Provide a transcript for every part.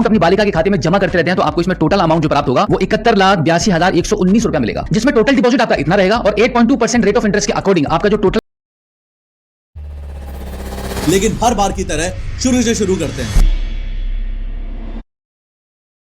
अपनी बालिका के खाते में जमा करते रहते हैं तो आपको इसमें टोटल अमाउंट जो प्राप्त होगा वो 71,82,119 रुपया मिलेगा, जिसमें टोटल डिपॉजिट आपका इतना रहेगा और 8.2% रेट ऑफ इंटरेस्ट के अकॉर्डिंग आपका जो टोटल। लेकिन हर बार की तरह शुरू से शुरू करते हैं।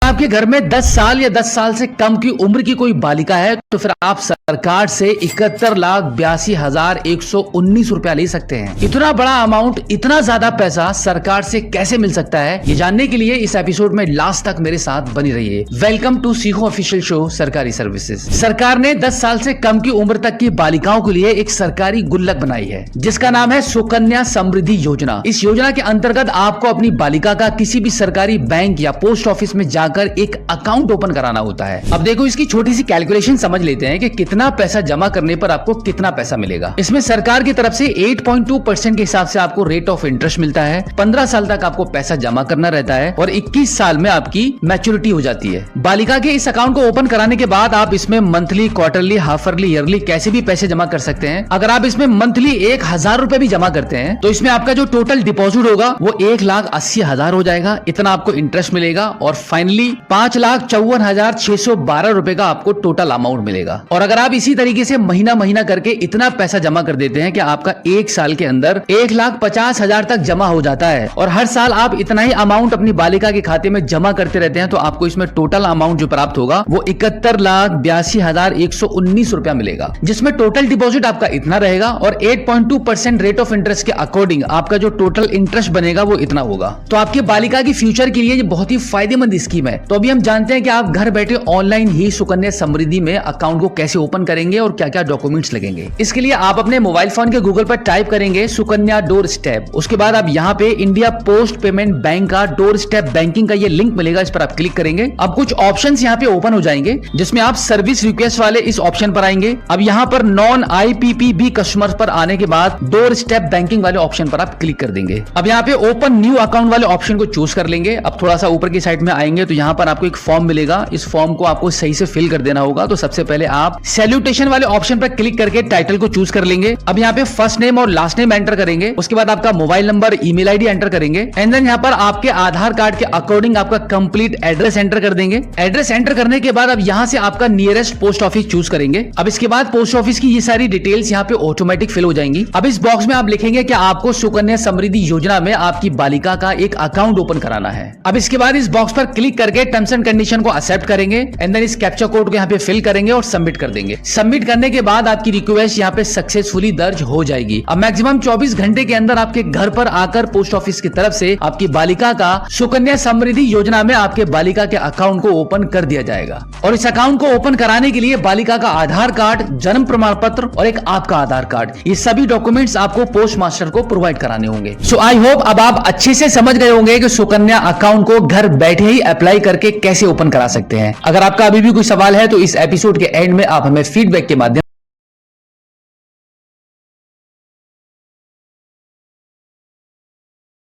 आपके घर में 10 साल या 10 साल से कम की उम्र की कोई बालिका है तो फिर आप सरकार से 71,82,119 रुपया ले सकते हैं। इतना बड़ा अमाउंट, इतना ज्यादा पैसा सरकार से कैसे मिल सकता है, ये जानने के लिए इस एपिसोड में लास्ट तक मेरे साथ बनी रहिए। वेलकम टू सीखो ऑफिशियल शो सरकारी सर्विसेज। सरकार ने 10 साल से कम की उम्र तक की बालिकाओं के लिए एक सरकारी गुल्लक बनाई है जिसका नाम है सुकन्या समृद्धि योजना। इस योजना के अंतर्गत आपको अपनी बालिका का किसी भी सरकारी बैंक या पोस्ट ऑफिस में जाकर एक अकाउंट ओपन कराना होता है। अब देखो इसकी छोटी सी कैलकुलेशन समझ लेते हैं कि कितना पैसा जमा करने पर आपको कितना पैसा मिलेगा। इसमें सरकार की तरफ से 8.2% के हिसाब से आपको रेट ऑफ इंटरेस्ट मिलता है। 15 साल तक आपको पैसा जमा करना रहता है और 21 साल में आपकी मैच्योरिटी हो जाती है। बालिका के इस अकाउंट को ओपन कराने के बाद आप इसमें मंथली, क्वार्टरली, हाफरली, ईयरली कैसे भी पैसे जमा कर सकते हैं। अगर आप इसमें मंथली 1,000 रुपए भी जमा करते हैं तो इसमें आपका जो टोटल डिपॉजिट होगा वो 1,80,000 हो जाएगा। इतना आपको इंटरेस्ट मिलेगा और फाइनली 5,54,612 रुपए का आपको टोटल अमाउंट मिलेगा। और अगर आप इसी तरीके से महीना महीना करके इतना पैसा जमा कर देते हैं कि आपका 1 साल के अंदर 1,50,000 तक जमा हो जाता है और हर साल आप इतना ही अमाउंट अपनी बालिका के खाते में जमा करते रहते हैं तो आपको इसमें टोटल अमाउंट जो प्राप्त होगा वो 71,82,119 रुपया मिलेगा, जिसमें टोटल डिपॉजिट आपका इतना रहेगा और 8.2% रेट ऑफ इंटरेस्ट के अकॉर्डिंग आपका जो टोटल इंटरेस्ट बनेगा वो इतना होगा। तो आपके बालिका की फ्यूचर के लिए ये बहुत ही फायदेमंद स्कीम है। तो अभी हम जानते हैं कि आप घर बैठे ऑनलाइन ही सुकन्या समृद्धि में अकाउंट को कैसे ओपन करेंगे और क्या क्या डॉक्यूमेंट्स लगेंगे। इसके लिए आप अपने मोबाइल फोन के गूगल पर टाइप करेंगे सुकन्या डोर स्टेप। उसके बाद आप यहाँ पे इंडिया पोस्ट पेमेंट बैंक का डोर स्टेप बैंकिंग का ये लिंक मिलेगा, इस पर आप क्लिक करेंगे। अब कुछ ऑप्शंस यहाँ पे ओपन हो जाएंगे जिसमें आप सर्विस रिक्वेस्ट वाले इस ऑप्शन पर आएंगे। अब यहाँ पर नॉन IPPB कस्टमर्स पर आने के बाद डोर स्टेप बैंकिंग वाले ऑप्शन पर आप क्लिक कर देंगे। अब यहाँ पे ओपन न्यू अकाउंट वाले ऑप्शन को चूज कर लेंगे। अब थोड़ा सा ऊपर की साइड में आएंगे तो यहाँ पर आपको एक फॉर्म मिलेगा। इस फॉर्म को आपको सही से फिल कर देना होगा। तो सबसे पहले आप सैल्यूटेशन वाले ऑप्शन पर क्लिक करके टाइटल को चूज कर लेंगे। अब यहाँ पे फर्स्ट नेम और लास्ट नेम एंटर करेंगे। उसके बाद आपका mobile number, email ID enter करेंगे एंड देन यहाँ पर आपके आधार कार्ड के अकॉर्डिंग आपका कंप्लीट एड्रेस एंटर कर देंगे। एड्रेस एंटर करने के बाद अब यहाँ से आपका नियरेस्ट पोस्ट ऑफिस चूज करेंगे। अब इसके बाद पोस्ट ऑफिस की ये सारी डिटेल्स यहाँ पे ऑटोमेटिक फिल हो जाएंगी। अब इस बॉक्स में आप लिखेंगे कि आपको सुकन्या समृद्धि योजना में आपकी बालिका का एक अकाउंट ओपन कराना है। अब इसके बाद इस बॉक्स पर क्लिक करके टर्म्स एंड कंडीशन को एक्सेप्ट करेंगे एंड देन इस कैप्चा कोड को यहाँ पे फिल करेंगे और सबमिट कर देंगे। सबमिट करने के बाद आपकी रिक्वेस्ट यहाँ पे सक्सेसफुली दर्ज हो जाएगी। अब मैक्सिमम 24 घंटे के अंदर आपके घर पर आकर पोस्ट ऑफिस की तरफ से आपकी बालिका का सुकन्या समृद्धि योजना में आपके बालिका के अकाउंट को ओपन कर दिया जाएगा। और इस अकाउंट को ओपन कराने के लिए बालिका का आधार कार्ड, जन्म प्रमाण पत्र और एक आपका आधार कार्ड, ये सभी डॉक्यूमेंट्स आपको पोस्ट मास्टर को प्रोवाइड कराने होंगे। सो आई होप अब आप अच्छे से समझ गए होंगे कि सुकन्या अकाउंट को घर बैठे ही अप्लाई करके कैसे ओपन करा सकते हैं। अगर आपका अभी भी कोई सवाल है तो इस एपिसोड के एंड में आप हमें फीडबैक के माध्यम